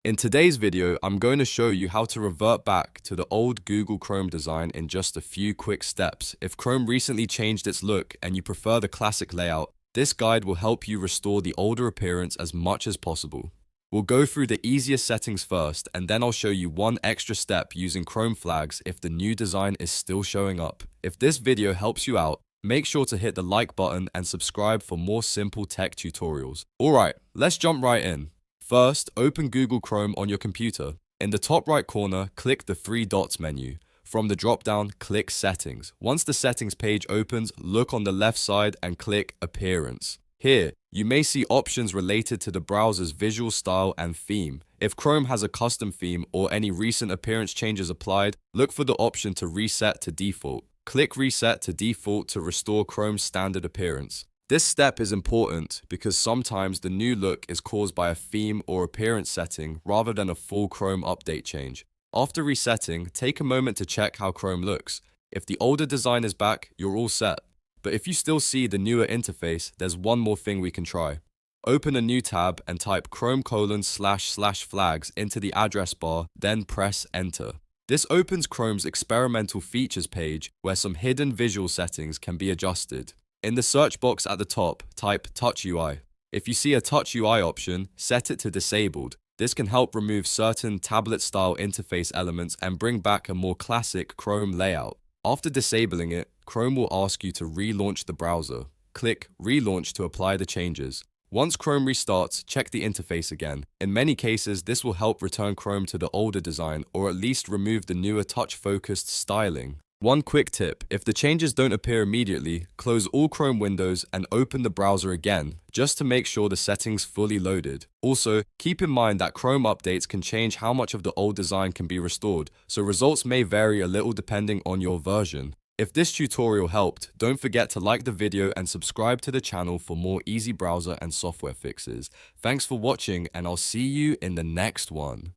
In today's video, I'm going to show you how to revert back to the old Google Chrome design in just a few quick steps. If Chrome recently changed its look and you prefer the classic layout, this guide will help you restore the older appearance as much as possible. We'll go through the easiest settings first, and then I'll show you one extra step using Chrome flags if the new design is still showing up. If this video helps you out, make sure to hit the like button and subscribe for more simple tech tutorials. Alright, let's jump right in. First, open Google Chrome on your computer. In the top right corner, click the three dots menu. From the drop-down, click Settings. Once the Settings page opens, look on the left side and click Appearance. Here, you may see options related to the browser's visual style and theme. If Chrome has a custom theme or any recent appearance changes applied, look for the option to reset to default. Click Reset to Default to restore Chrome's standard appearance. This step is important because sometimes the new look is caused by a theme or appearance setting rather than a full Chrome update change. After resetting, take a moment to check how Chrome looks. If the older design is back, you're all set. But if you still see the newer interface, there's one more thing we can try. Open a new tab and type chrome://flags into the address bar, then press Enter. This opens Chrome's experimental features page where some hidden visual settings can be adjusted. In the search box at the top, type Touch UI. If you see a Touch UI option, set it to disabled. This can help remove certain tablet-style interface elements and bring back a more classic Chrome layout. After disabling it, Chrome will ask you to relaunch the browser. Click Relaunch to apply the changes. Once Chrome restarts, check the interface again. In many cases, this will help return Chrome to the older design or at least remove the newer touch-focused styling. One quick tip, if the changes don't appear immediately, close all Chrome windows and open the browser again, just to make sure the settings fully loaded. Also, keep in mind that Chrome updates can change how much of the old design can be restored, so results may vary a little depending on your version. If this tutorial helped, don't forget to like the video and subscribe to the channel for more easy browser and software fixes. Thanks for watching, and I'll see you in the next one.